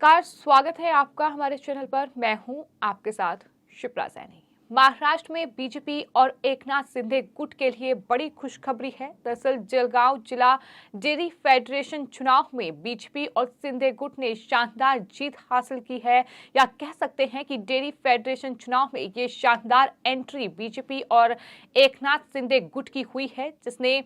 नमस्कार, स्वागत है आपका हमारे चैनल पर। मैं हूं आपके साथ शिप्रा सैनी। महाराष्ट्र में बीजेपी और एकनाथ शिंदे गुट के लिए बड़ी खुशखबरी है। दरअसल जलगांव जिला डेयरी फेडरेशन चुनाव में बीजेपी और शिंदे गुट ने शानदार जीत हासिल की है, या कह सकते हैं कि डेयरी फेडरेशन चुनाव में ये शानदार एंट्री बीजेपी और एकनाथ शिंदे गुट की हुई है, जिसने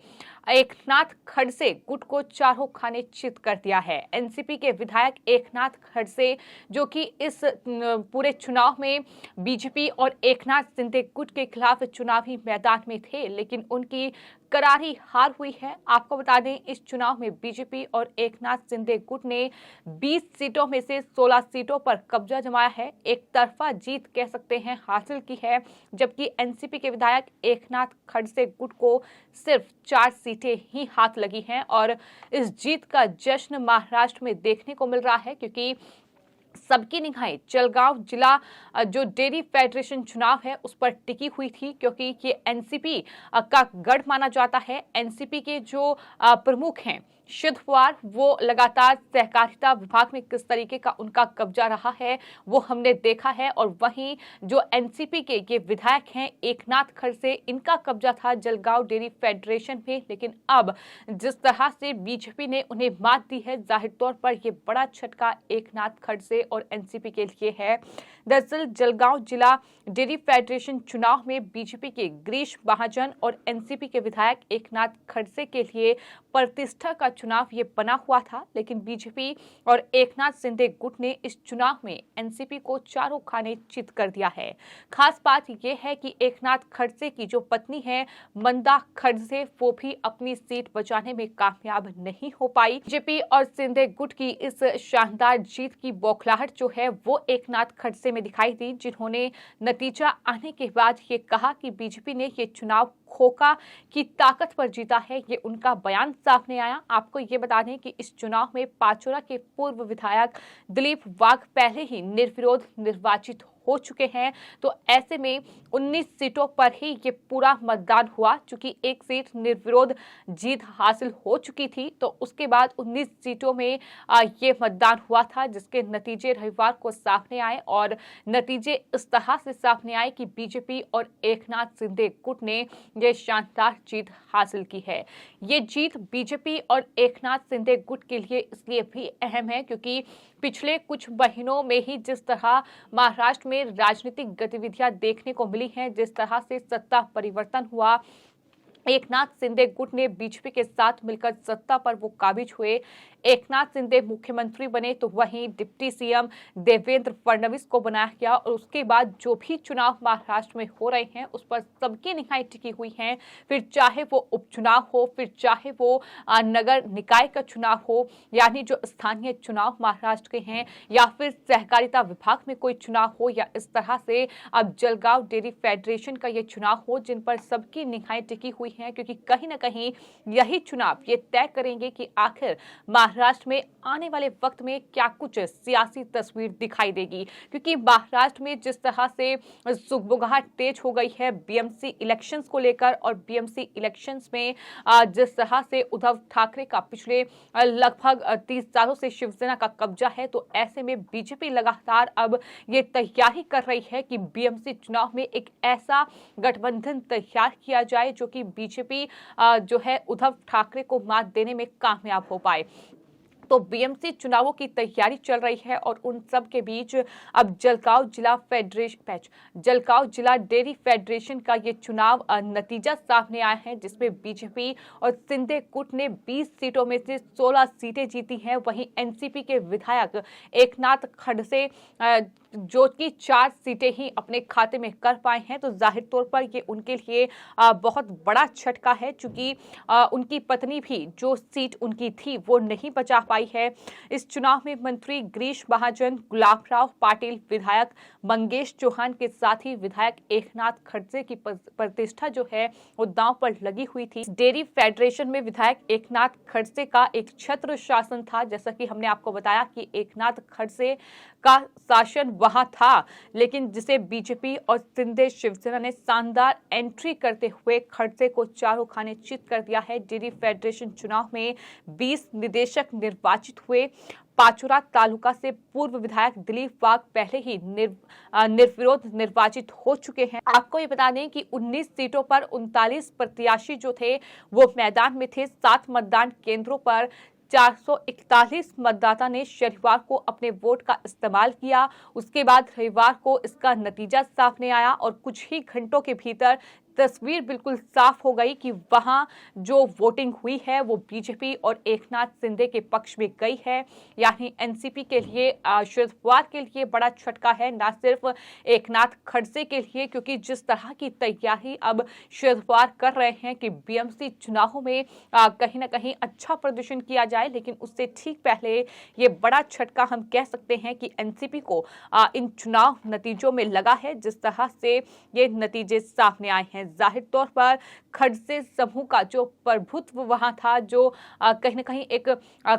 एकनाथ खड़से गुट को चारों खाने चित कर दिया है। एनसीपी के विधायक एकनाथ खड़से, जो कि इस पूरे चुनाव में बीजेपी और एकनाथ शिंदे गुट के खिलाफ चुनावी मैदान में थे, लेकिन उनकी करारी हार हुई है। आपको बता दें, इस चुनाव में बीजेपी और एकनाथ शिंदे गुट ने 20 सीटों में से 16 सीटों पर कब्जा जमाया है। एक तरफा जीत कह सकते हैं हासिल की है, जबकि एनसीपी के विधायक एकनाथ खड़से गुट को सिर्फ 4 सीटें ही हाथ लगी हैं। और इस जीत का जश्न महाराष्ट्र में देखने को मिल रहा है, क्योंकि सबकी निगाहें जलगांव जिला जो डेयरी फेडरेशन चुनाव है उस पर टिकी हुई थी, क्योंकि ये एनसीपी का गढ़ माना जाता है। एनसीपी के जो प्रमुख हैं शरद पवार, वो लगातार सहकारिता विभाग में किस तरीके का उनका कब्जा रहा है वो हमने देखा है। और वहीं जो एनसीपी के ये विधायक हैं एकनाथ खड़से, इनका कब्जा था जलगांव डेयरी फेडरेशन में। लेकिन अब जिस तरह से बीजेपी ने उन्हें मात दी है, जाहिर तौर पर यह बड़ा झटका एकनाथ खड़से और एनसीपी के लिए है। दरअसल जलगांव जिला डेयरी फेडरेशन चुनाव में बीजेपी के गिरीश महाजन और एनसीपी के विधायक एकनाथ खड़से के लिए प्रतिष्ठा का चुनाव ये बना हुआ था, लेकिन बीजेपी और एकनाथ शिंदे गुट ने इस चुनाव में एनसीपी को चारों खाने चित कर दिया है। खास बात यह है कि एकनाथ खड़से की जो पत्नी है मंदा खड़से, वो भी अपनी सीट बचाने में कामयाब नहीं हो पाई। बीजेपी और शिंदे गुट की इस शानदार जीत की बौखलाहट जो है वो एकनाथ खड़से में दिखाई दी, जिन्होंने नतीजा आने के बाद ये कहा कि बीजेपी ने ये चुनाव खोखा की ताकत पर जीता है। ये उनका बयान सामने आया। आपको ये बता दें कि इस चुनाव में पाचोरा के पूर्व विधायक दिलीप वाघ पहले ही निर्विरोध निर्वाचित हो चुके हैं। तो ऐसे में 19 सीटों पर ही ये पूरा मतदान हुआ। चूंकि एक सीट निर्विरोध जीत हासिल हो चुकी थी, तो उसके बाद 19 सीटों में ये मतदान हुआ था, जिसके नतीजे रविवार को सामने आए। और नतीजे इस तरह से सामने आए कि बीजेपी और एकनाथ शिंदे गुट ने ये शानदार जीत हासिल की है। ये जीत बीजेपी और एकनाथ शिंदे गुट के लिए इसलिए भी अहम है, क्योंकि पिछले कुछ महीनों में ही जिस तरह महाराष्ट्र में राजनीतिक गतिविधियां देखने को मिली हैं, जिस तरह से सत्ता परिवर्तन हुआ, एकनाथ शिंदे गुट ने बीजेपी के साथ मिलकर सत्ता पर वो काबिज हुए। एकनाथ शिंदे मुख्यमंत्री बने, तो वहीं डिप्टी सीएम देवेंद्र फडणवीस को बनाया गया। और उसके बाद जो भी चुनाव महाराष्ट्र में हो रहे हैं उस पर सबकी निगाहें टिकी हुई हैं। फिर चाहे वो उपचुनाव हो, फिर चाहे वो नगर निकाय का चुनाव हो, यानी जो स्थानीय चुनाव महाराष्ट्र के हैं, या फिर सहकारिता विभाग में कोई चुनाव हो, या इस तरह से अब जलगांव डेयरी फेडरेशन का ये चुनाव हो, जिन पर सबकी निगाहें टिकी हुई हैं। क्योंकि कहीं ना कहीं यही चुनाव ये तय करेंगे कि आखिर महाराष्ट्र में आने वाले वक्त में क्या कुछ सियासी तस्वीर दिखाई देगी। क्योंकि महाराष्ट्र में जिस तरह से सुगबुगाहट तेज हो गई है बीएमसी इलेक्शंस को लेकर, और बीएमसी इलेक्शंस में जिस तरह से उद्धव ठाकरे का पिछले लगभग 30 सालों से शिवसेना का कब्जा है, तो ऐसे में बीजेपी लगातार अब ये तैयारी कर रही है कि बीएमसी चुनाव में एक ऐसा गठबंधन तैयार किया जाए जो कि बीजेपी जो है उद्धव ठाकरे को मात देने में कामयाब हो पाए। तो बीएमसी चुनावों की तैयारी चल रही है, और उन सब के बीच अब जलगांव जिला डेयरी फेडरेशन का ये चुनाव नतीजा सामने आया है, जिसमें बीजेपी और शिंदे गुट ने 20 सीटों में से 16 सीटें जीती हैं। वहीं एनसीपी के विधायक एकनाथ खड़से जो कि 4 सीटें ही अपने खाते में कर पाए हैं। तो जाहिर तौर पर ये उनके लिए बहुत बड़ा झटका है, चूंकि उनकी पत्नी भी जो सीट उनकी थी वो नहीं बचा पाई है। इस चुनाव में मंत्री गिरीश महाजन, गुलाबराव पाटिल, विधायक मंगेश चौहान के साथ ही विधायक एकनाथ खड़से की प्रतिष्ठा जो है वो दांव पर लगी हुई थी। डेयरी फेडरेशन में विधायक एकनाथ खड़से का एक छत्र शासन था, जैसा कि हमने आपको बताया कि एकनाथ खड़से का शासन वहां था, लेकिन जिसे बीजेपी और शिंदे शिवसेना ने शानदार एंट्री करते हुए खड़से को चारों खाने चित कर दिया है। डेयरी फेडरेशन चुनाव में 20 निदेशक निर्वाचित हुए। पाचोरा तालुका से पूर्व विधायक दिलीप वाघ पहले ही निर्विरोध निर्वाचित हो चुके हैं। आपको ये बता दें कि 19 सीटों पर 39 प्रत्याशी जो थे वो मैदान में थे। 7 मतदान केंद्रों पर 441 मतदाता ने शनिवार को अपने वोट का इस्तेमाल किया। उसके बाद रविवार को इसका नतीजा सामने आया और कुछ ही घंटों के भीतर तस्वीर बिल्कुल साफ हो गई कि वहां जो वोटिंग हुई है वो बीजेपी और एकनाथ शिंदे के पक्ष में गई है। यानी एनसीपी के लिए शरद पवार के लिए बड़ा झटका है, ना सिर्फ एकनाथ खड़से के लिए, क्योंकि जिस तरह की तैयारी अब शरद पवार कर रहे हैं कि बीएमसी चुनावों में कहीं ना कहीं अच्छा प्रदर्शन किया जाए, लेकिन उससे ठीक पहले ये बड़ा झटका हम कह सकते हैं कि एनसीपी को इन चुनाव नतीजों में लगा है। जिस तरह से ये नतीजे सामने आए हैं, जाहिर तौर पर खड़से समूह का जो प्रभुत्व वहां था, जो कहीं ना कहीं एक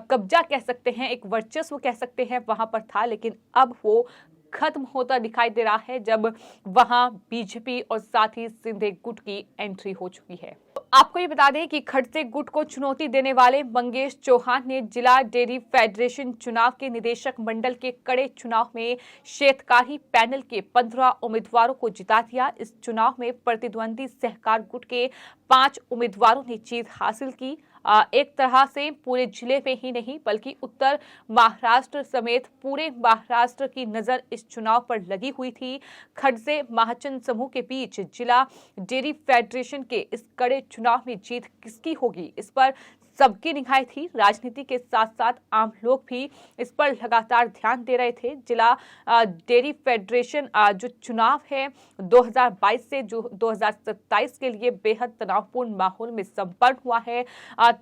कब्जा कह सकते हैं, एक वर्चस्व कह सकते हैं, वहां पर था, लेकिन अब वो खत्म होता दिखाई दे रहा है जब वहां बीजेपी और साथ ही शिंदे गुट की एंट्री हो चुकी है। तो आपको ये बता दें कि खड़से गुट को चुनौती देने वाले मंगेश चौहान ने जिला डेयरी फेडरेशन चुनाव के निदेशक मंडल के कड़े चुनाव में शेतकारी पैनल के 15 उम्मीदवारों को जिता दिया। इस चुनाव में प्रतिद्वंदी सहकार गुट के 5 उम्मीदवारों ने जीत हासिल की। एक तरह से पूरे जिले में ही नहीं बल्कि उत्तर महाराष्ट्र समेत पूरे महाराष्ट्र की नजर इस चुनाव पर लगी हुई थी। खड़से महाजन समूह के बीच जिला डेयरी फेडरेशन के इस कड़े चुनाव में जीत किसकी होगी, इस पर सबकी निगाहें थी। राजनीति के साथ साथ आम लोग भी इस पर लगातार ध्यान दे रहे थे। जिला डेयरी फेडरेशन जो चुनाव है 2022 से जो 2027 के लिए बेहद तनावपूर्ण माहौल में संपन्न हुआ है।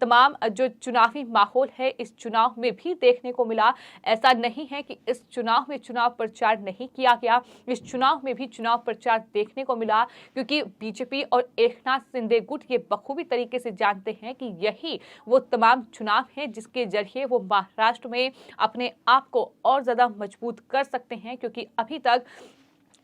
तमाम जो चुनावी माहौल है इस चुनाव में भी देखने को मिला। ऐसा नहीं है कि इस चुनाव में चुनाव प्रचार नहीं किया गया, इस चुनाव में भी चुनाव प्रचार देखने को मिला, क्योंकि बीजेपी और एकनाथ शिंदे गुट ये बखूबी तरीके से जानते हैं कि यही वो तमाम चुनाव हैं जिसके जरिए वो महाराष्ट्र में अपने आप को और ज्यादा मजबूत कर सकते हैं। क्योंकि अभी तक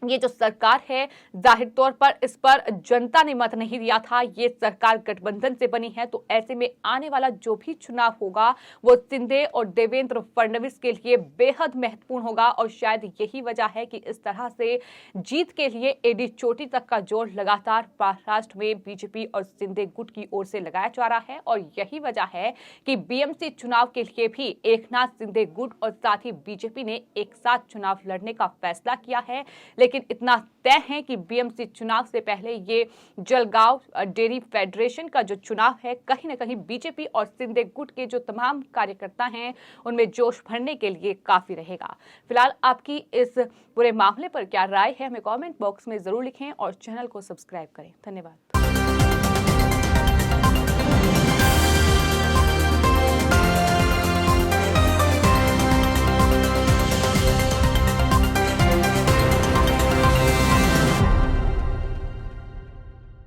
ये जो सरकार है जाहिर तौर पर इस पर जनता ने मत नहीं दिया था। ये सरकार गठबंधन से बनी है, तो ऐसे में आने वाला जो भी चुनाव होगा वो शिंदे और देवेंद्र फडणवीस के लिए बेहद महत्वपूर्ण होगा। और शायद यही वजह है कि इस तरह से जीत के लिए एडी चोटी तक का जोर लगातार महाराष्ट्र में बीजेपी और शिंदे गुट की ओर से लगाया जा रहा है। और यही वजह है कि बीएमसी चुनाव के लिए भी एकनाथ शिंदे गुट और साथ ही बीजेपी ने एक साथ चुनाव लड़ने का फैसला किया है। लेकिन इतना तय है कि बीएमसी चुनाव से पहले ये जलगांव डेयरी फेडरेशन का जो चुनाव है कहीं ना कहीं बीजेपी और शिंदे गुट के जो तमाम कार्यकर्ता हैं उनमें जोश भरने के लिए काफी रहेगा। फिलहाल आपकी इस पूरे मामले पर क्या राय है हमें कमेंट बॉक्स में जरूर लिखें और चैनल को सब्सक्राइब करें। धन्यवाद।